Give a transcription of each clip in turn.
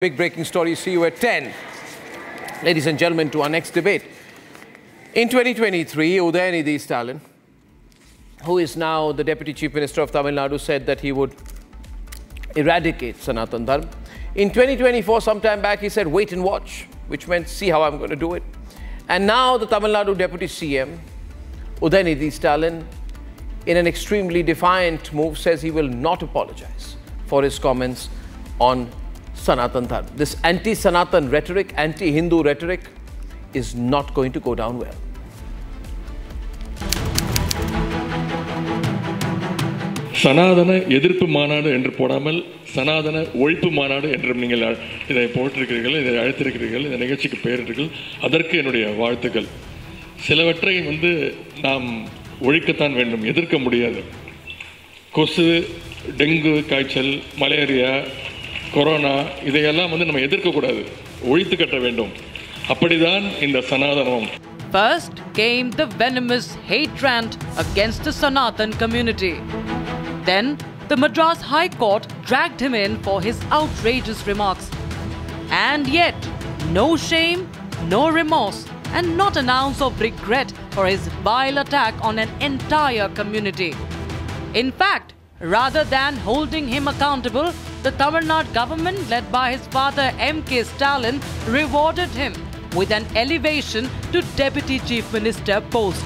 Big breaking story, see you at 10. Ladies and gentlemen, to our next debate. In 2023, Udhayanidhi Stalin, who is now the Deputy Chief Minister of Tamil Nadu, said that he would eradicate Sanatan Dharma. In 2024, sometime back, he said, wait and watch, which meant see how I'm going to do it. And now the Tamil Nadu Deputy CM, Udhayanidhi Stalin, in an extremely defiant move, says he will not apologize for his comments on Sanatan Dharma. This anti-Sanatan rhetoric, anti-Hindu rhetoric is not going to go down well. சனாதன எதிர்ப்பு மாநாடு என்று போடாமல் சனாதன ஒழிப்பு மாநாடு என்று நீங்கள் இதை போட்டிருக்கிறீர்கள், இதை அழைத்திருக்கிறீர்கள், இந்த நிகழ்ச்சிக்கு பெயரிட்டீர்கள். அதற்கு என்னுடைய வாழ்த்துக்கள். சிலவற்றை நாம் ஒழிக்கத்தான் வேண்டும், எதிர்க்க முடியாது. கொசு, டெங்கு காய்ச்சல், மலேரியா, கொரோனா இதையெல்லாம் நம்ம எதிர்க்கக்கூடாது, ஒழித்து கட்ட வேண்டும். அப்படிதான் இந்த சனாதனம். First came the venomous hate rant against the Sanatan community. Then the Madras High Court dragged him in for his outrageous remarks. And yet, no shame, no remorse, and not an ounce of regret for his vile attack on an entire community. In fact, rather than holding him accountable, the Tamil Nadu government, led by his father M.K. Stalin, rewarded him with an elevation to Deputy Chief Minister post.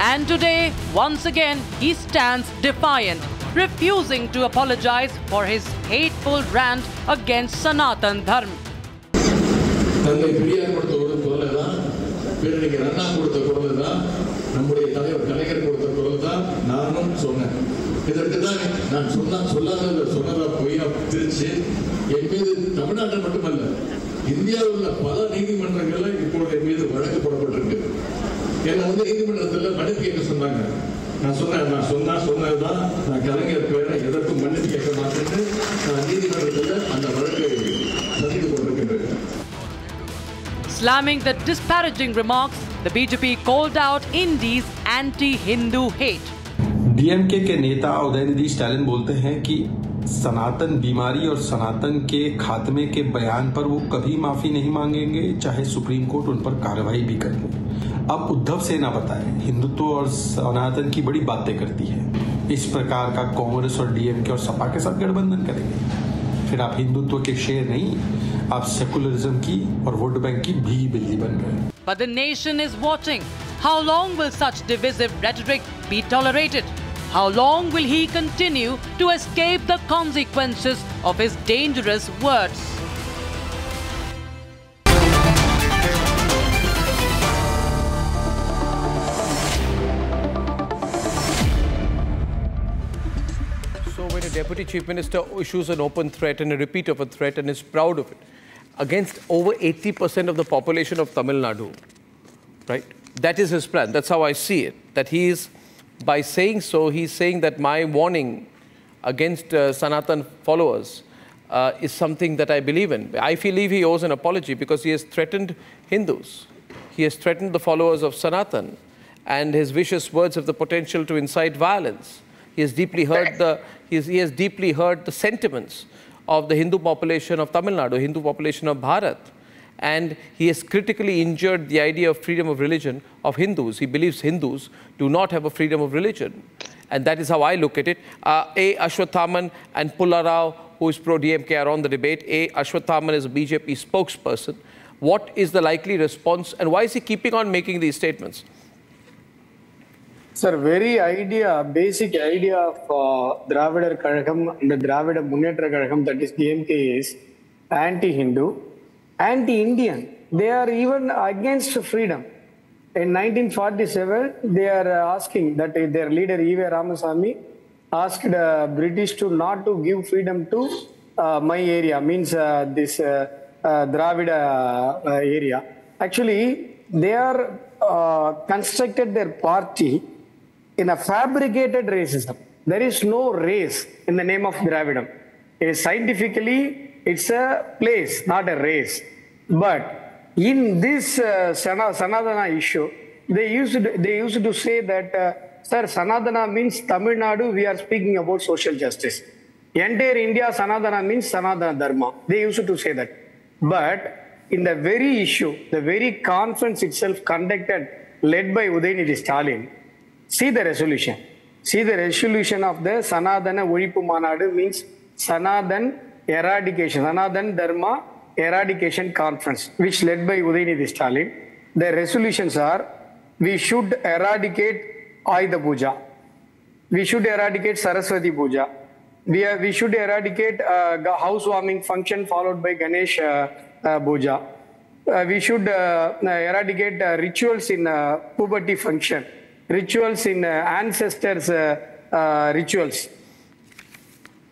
And today, once again, he stands defiant, refusing to apologize for his hateful rant against Sanatan Dharma. இதற்கு தான் நான் சொன்னதா பொய்யா திருச்சி என் மீது தமிழ்நாட்டில் மட்டுமல்ல இந்தியாவில் உள்ள பல நீதிமன்றங்களில் இப்போது என் மீது வழக்கு போடப்பட்டிருக்கு. என்னை நீதிமன்றத்தில் மன்னிப்பு கேட்க சொன்னாங்க. நான் சொன்னதுதான் நான் கலைஞர் பேரை எதற்கும் மன்னிப்பு கேட்க மாட்டேன்னு நான் நீதிமன்றத்தில் அந்த வழக்கை சந்தித்து கொண்டிருக்கின்றேன். Slamming the disparaging remarks, the BJP called out Indi's anti-Hindu hate. DMK के नेता उदयनिधि स्टालिन बोलते हैं कि सनातन बीमारी और सनातन के खात्मे के बयान पर वो कभी माफी नहीं मांगेंगे, चाहे सुप्रीम कोर्ट उन पर कार्रवाई भी कर ले। अब उद्धव सेना बताए हिंदुत्व और सनातन की बड़ी बातें करती है, इस प्रकार का कांग्रेस और डीएमके और सपा के साथ गठबंधन करेंगे। फिर आप हिंदुत्व के शेर नहीं, आप सेकुलरिज्म की और वोट बैंक की भीगी बिल्ली बन गए। But the nation is watching. How long will such divisive rhetoric be tolerated? How long will he continue to escape the consequences of his dangerous words? So when a Deputy Chief Minister issues an open threat and a repeat of a threat and is proud of it against over 80% of the population of Tamil Nadu, right? That is his plan. That's how I see it. That he is, by saying so, he's saying that my warning against Sanatan followers is something that I believe in. I believe he owes an apology because he has threatened Hindus. He has threatened the followers of Sanatan, and his vicious words have the potential to incite violence. He has deeply hurt the sentiments of the Hindu population of Tamil Nadu, Hindu population of Bharat. And he has critically injured the idea of freedom of religion of Hindus. He believes Hindus do not have a freedom of religion. And that is how I look at it. A. Ashwathaman and Pullarao, who is pro-DMK, are on the debate. A. Ashwathaman is a BJP spokesperson. What is the likely response, and why is he keeping on making these statements? Sir, basic idea of Dravida Kazhagam, the Dravida Munnetra Kazhagam, that is DMK, is anti-Hindu, anti-Indian. They are even against freedom. In 1947, they are asking that their leader E.V. Ramasamy asked British to not to give freedom to my area, means this Dravida area. Actually, they are constructed their party in a fabricated racism. There is no race in the name of Dravidam. Scientifically, it's a place, not a race. But in this Sanatana issue, they used to say that, sir, Sanatana means Tamil Nadu, we are speaking about social justice. Entire India Sanatana means Sanatana Dharma. They used to say that. But in the very issue, the very conference itself conducted, led by Udhayanidhi Stalin, see the resolution. See the resolution of the Sanatana Ozhippu Manadu means Sanatan Eradication, Sanatan Dharma Eradication Conference, which led by Udhayanidhi Stalin. The resolutions are: we should eradicate Ayudha Puja. We should eradicate Saraswati Puja. We should eradicate housewarming function followed by Ganesh Puja. We should eradicate rituals in puberty function, rituals in ancestors' rituals.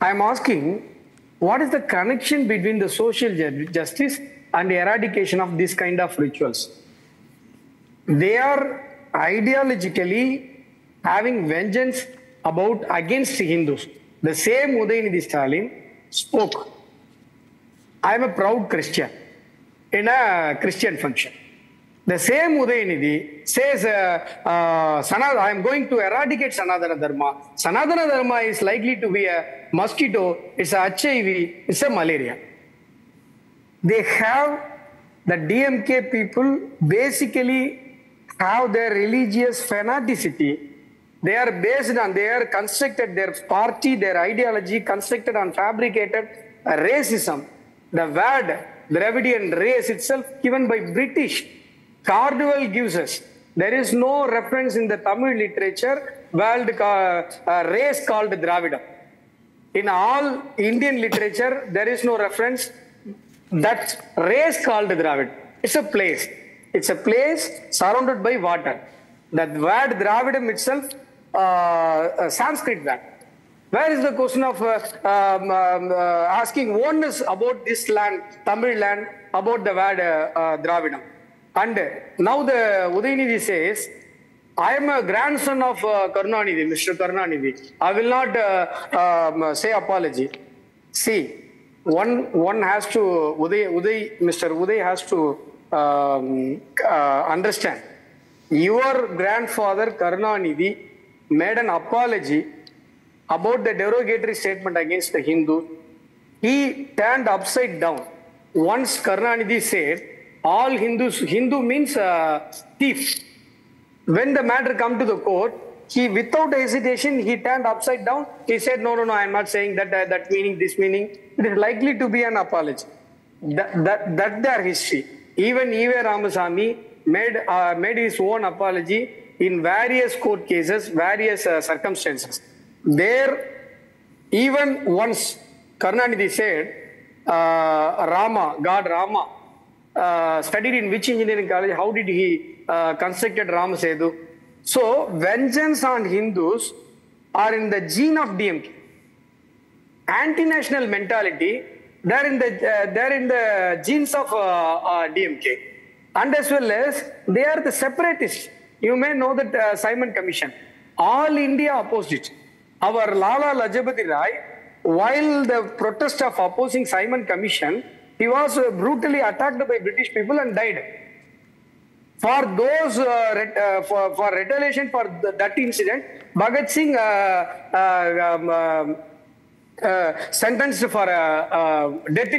I am asking, what is the connection between the social justice and the eradication of this kind of rituals? They are ideologically having vengeance against Hindus. The same Udhayanidhi Stalin spoke, I am a proud Christian, in a Christian function. The same Udhayanidhi says, I am going to eradicate Sanatana Dharma. Sanatana Dharma is likely to be a mosquito, it's a HIV, it's a malaria. They have, the DMK people basically have their religious fanaticity. They are based on, they are constructed, their party, their ideology constructed on fabricated racism. The word Dravidian race itself given by British. Cardwell gives us. There is no reference in the Tamil literature, race called Dravidam. In all Indian literature, there is no reference that race called Dravid. It's a place. It's a place surrounded by water. That word Dravidam itself, Sanskrit word. Where is the question of asking oneness about this land, Tamil land, about the word Dravidam? And now the Udhayanidhi says, I am a grandson of Karunanidhi, Mr. Karunanidhi. I will not say apology. See, one has to, Mr. Uday has to understand. Your grandfather Karunanidhi made an apology about the derogatory statement against the Hindu. He turned upside down. Once Karunanidhi said, all Hindus, Hindu means thief. When the matter come to the court, he, without hesitation, he turned upside down. He said, no, I am not saying that, that meaning, this meaning. It is likely to be an apology. That's their history. Even E.V. Ramasamy made his own apology in various court cases, various circumstances. There, even once Karunanidhi said, God Rama, studied in which engineering college, how did he constructed Rama Setu? So, vengeance on Hindus are in the gene of DMK. Anti-national mentality, they're in the genes of DMK. And as well as, they are the separatists. You may know that Simon Commission. All India opposed it. Our Lala Lajapati Rai, while the protest of opposing Simon Commission, he was brutally attacked by British people and died. For those, for retaliation for that incident, Bhagat Singh sentenced for death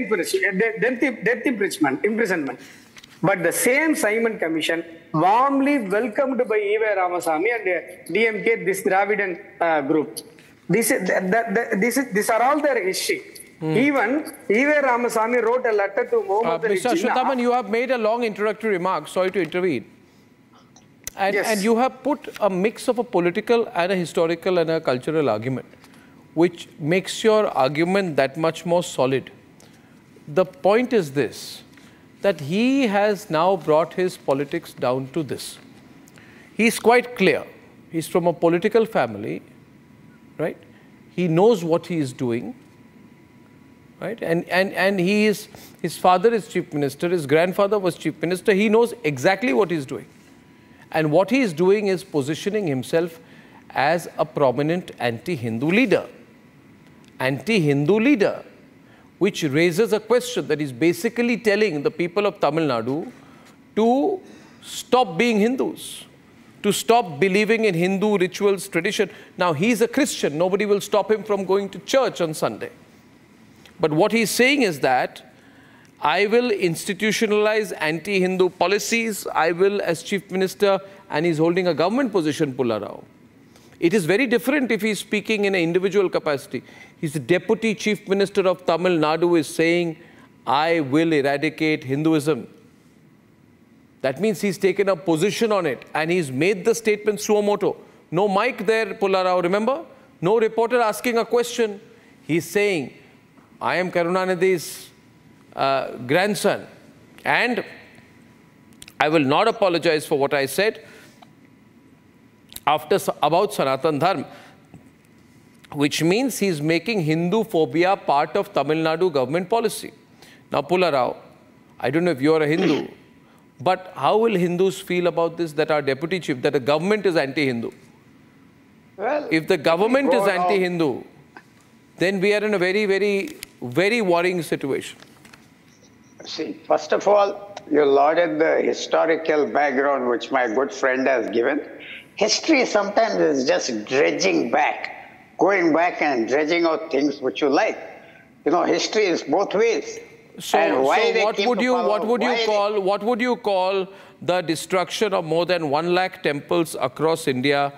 imprisonment. But the same Simon Commission warmly welcomed by E.V. Ramasamy and DMK, this Dravidian group. These are all their history. Even E.V. Ramasamy wrote a letter to Muhammad Mr. Ashwathaman, you have made a long introductory remark. Sorry to intervene. And, yes. And you have put a mix of a political and a historical and a cultural argument, which makes your argument that much more solid. The point is this, that he has now brought his politics down to this. He's quite clear. He's from a political family, right? He knows what he is doing. Right? And his father is chief minister, his grandfather was chief minister. He knows exactly what he's doing. And what he is doing is positioning himself as a prominent anti-Hindu leader. Anti-Hindu leader, which raises a question that is basically telling the people of Tamil Nadu to stop being Hindus, to stop believing in Hindu rituals, tradition. Now, he's a Christian. Nobody will stop him from going to church on Sunday. But what he's saying is that I will institutionalize anti-Hindu policies. I will, as Chief Minister, and he's holding a government position, Pulla Rao. It is very different if he's speaking in an individual capacity. He's the Deputy Chief Minister of Tamil Nadu is saying, I will eradicate Hinduism. That means he's taken a position on it and he's made the statement suo moto. No mic there, Pulla Rao, remember? No reporter asking a question. He's saying, I am Karunanidhi's grandson and I will not apologize for what I said about Sanatan Dharma, which means he's making Hindu phobia part of Tamil Nadu government policy. Now, Pulla Rao, I don't know if you're a Hindu, but how will Hindus feel about this, that our deputy chief, that the government is anti-Hindu? Well, if the government is anti-Hindu, then we are in a very, very, very worrying situation. See, first of all, you lauded the historical background which my good friend has given. History sometimes is just dredging back, going back and dredging out things which you like. You know, history is both ways. So what would you call the destruction of more than 1 lakh temples across India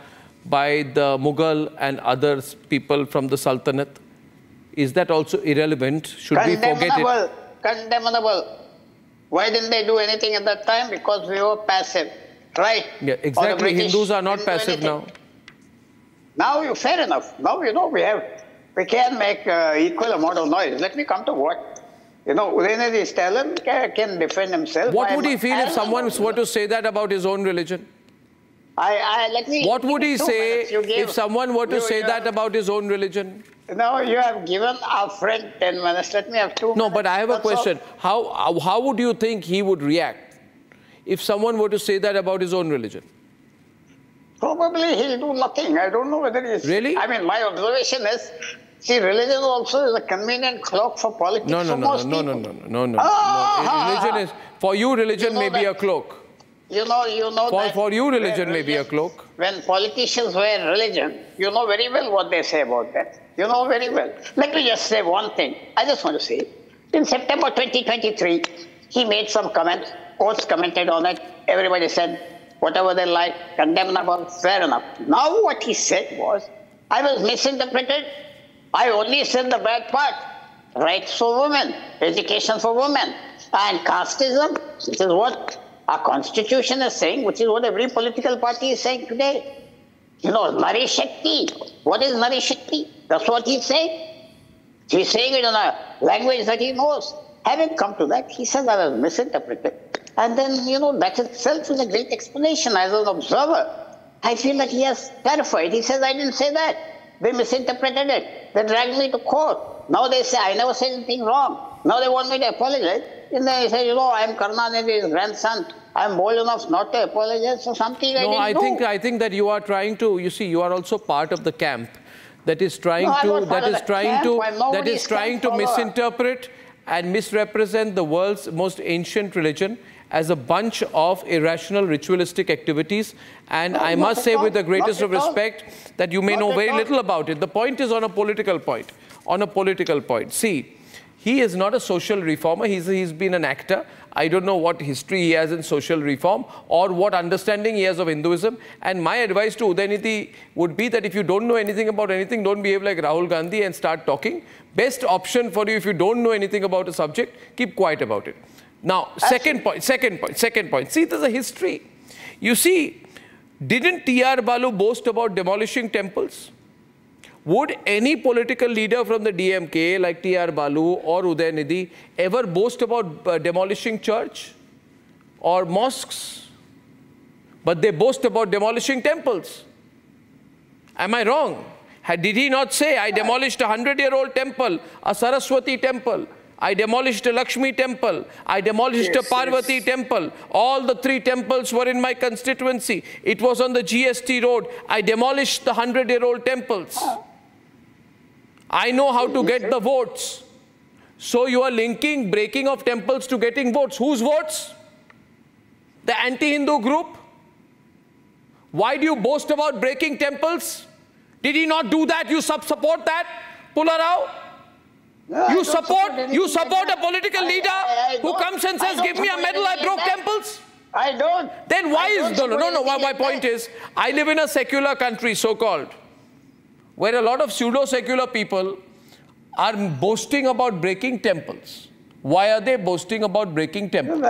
by the Mughal and other people from the Sultanate? Is that also irrelevant? Should we forget it? Condemnable. Why didn't they do anything at that time? Because we were passive, right? Yeah, exactly. Hindus are not passive now. Now, fair enough. Now, you know, we can make equal amount of noise. Let me come to what. You know, Udhayanidhi Stalin can defend himself. What would he feel if someone were to say that about his own religion? What would he say if someone were to say that about his own religion? No, you have given our friend 10 minutes. Let me have 2 minutes. No, but I have a question. How would you think he would react if someone were to say that about his own religion? Probably he'll do nothing. I don't know whether he's... Really? I mean, my observation is, see, religion also is a convenient cloak for politics for most people. No. Religion is... For you, religion may be a cloak. You know For you, religion may be a cloak. When politicians wear religion, you know very well what they say about that. You know very well. Let me just say one thing. I just want to say, in September 2023, he made some comments. Courts commented on it. Everybody said, whatever they like, condemnable, fair enough. Now what he said was, I was misinterpreted. I only said the bad part. Rights for women, education for women, and casteism, which is what our constitution is saying, which is what every political party is saying today. You know, Nari Shakti. What is Nari Shakti? That's what he's saying. He's saying it in a language that he knows. Having come to that, he says I was misinterpreted. And then, you know, that itself is a great explanation. As an observer, I feel that he has clarified. He says, I didn't say that. They misinterpreted it. They dragged me to court. Now they say, I never said anything wrong. Now they want me to apologize. And they say, you know, I'm Karunanidhi's grandson. I'm bold enough not to apologize for something I didn't do. I think that you are trying to, you see, you are also part of the camp that is trying to misinterpret and misrepresent the world's most ancient religion as a bunch of irrational ritualistic activities. And I must say with the greatest of respect that you may know very little about it. The point is on a political point. On a political point. See, he is not a social reformer. He's been an actor. I don't know what history he has in social reform or what understanding he has of Hinduism. And my advice to Udhayanidhi would be that if you don't know anything about anything, don't behave like Rahul Gandhi and start talking. Best option for you, if you don't know anything about a subject, keep quiet about it. Now, second point. See, there's a history. You see, didn't T.R. Balu boast about demolishing temples? Would any political leader from the DMK like T.R. Balu or Udhayanidhi ever boast about demolishing church or mosques? But they boast about demolishing temples. Am I wrong? Did he not say, I demolished a 100-year-old temple, a Saraswati temple, I demolished a Lakshmi temple, I demolished a Parvati temple. All the 3 temples were in my constituency. It was on the GST road. I demolished the 100-year-old temples. I know how to get the votes. So you are linking breaking of temples to getting votes. Whose votes? The anti-Hindu group? Why do you boast about breaking temples? Did he not do that? You support that, Pularao? No, You support a political leader who comes and says, give me a medal, I broke temples? I don't. Then why is, no, my point is, I live in a secular country, so-called, where a lot of pseudo-secular people are boasting about breaking temples. Why are they boasting about breaking temples?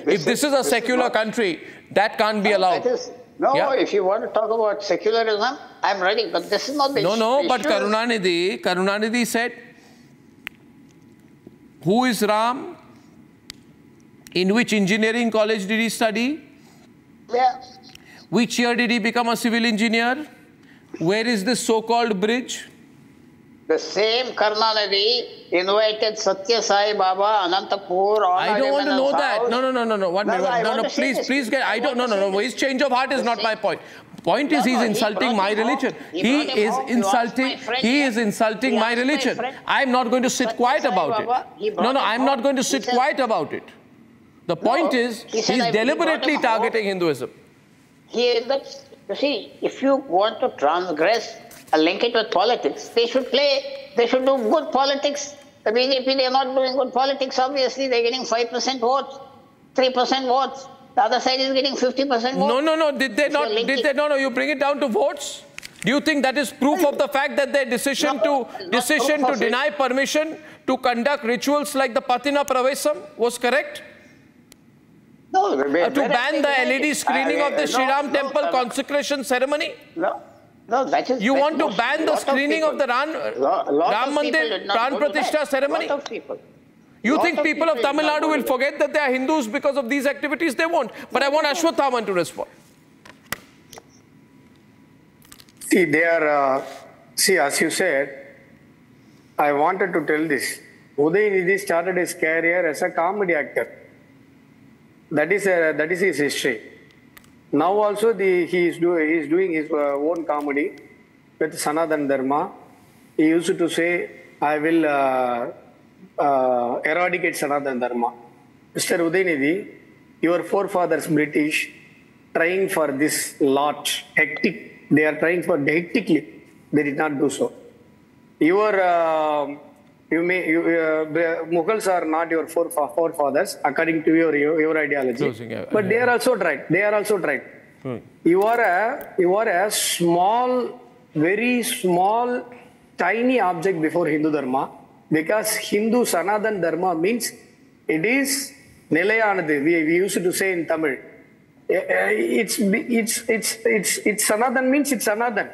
If this is a secular country, that can't be allowed. If you want to talk about secularism, I'm ready, but this is not the issue. No, but Karunanidhi said, who is Ram? In which engineering college did he study? Yeah. Which year did he become a civil engineer? Where is this so-called bridge? The same Karunanidhi invited Satya Sai Baba, Anantapur, all I don't want to know that. No. One minute. Please get. I don't. No. His change of heart is not my point. Point is, he's insulting my religion. He is insulting my religion. I'm not going to sit quiet about it. No, I'm not going to sit quiet about it. The point is, he's deliberately targeting Hinduism. You see, if you want to transgress and link it with politics, they should do good politics. The BJP, they're not doing good politics, obviously. They're getting 5% votes, 3% votes. The other side is getting 50% votes. No. Did they not? No. You bring it down to votes? Do you think that is proof of the fact that their decision to deny permission to conduct rituals like the Patina Pravesam was correct? No. To ban the LED screening of the Shriram temple consecration ceremony? No, that is... You want to ban the screening of the Ram Mandir Pran Pratishtha ceremony? Lot of people. You think people of Tamil Nadu will forget that they are Hindus because of these activities? They won't. But I want Ashwathaman to respond. See, as you said, I wanted to tell this. Udhayanidhi started his career as a comedy actor. That is his history. Now also he is doing his own comedy with Sanatan Dharma. He used to say, I will eradicate Sanatan Dharma. Mr. Udhayanidhi, your forefathers British trying for this lot, hectic. They are trying for hectically. They did not do so. Mughals are not your forefathers, according to your ideology. But they are also tried. You are a small, very small, tiny object before Hindu Dharma, because Hindu Sanatan Dharma means it is Nilayanadhu. We used to say in Tamil. It's Sanatan means it's Sanatan.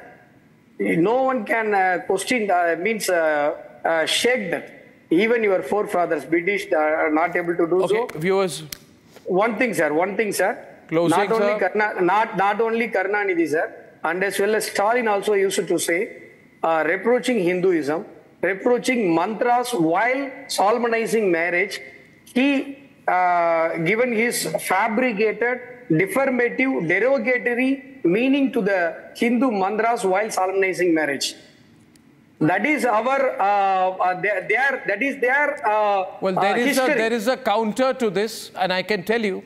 No one can question shake that. Even your forefathers, British, are not able to do so. Viewers. One thing, sir. Closing, not only Karunanidhi, sir, and as well as Stalin also used to say, reproaching Hinduism, reproaching mantras while solemnizing marriage, he given his fabricated, deformative, derogatory meaning to the Hindu mantras while solemnizing marriage. That is our, that is their well, there is a counter to this, and I can tell you,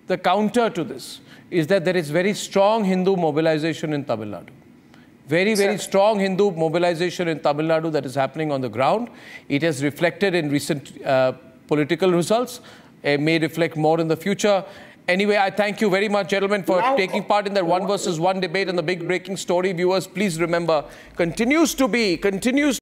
the counter to this is that there is very strong Hindu mobilization in Tamil Nadu. Very strong Hindu mobilization in Tamil Nadu that is happening on the ground. It has reflected in recent political results. It may reflect more in the future. Anyway, I thank you very much, gentlemen, for taking part in that 1 versus 1 debate and the big breaking story. Viewers, please remember, continues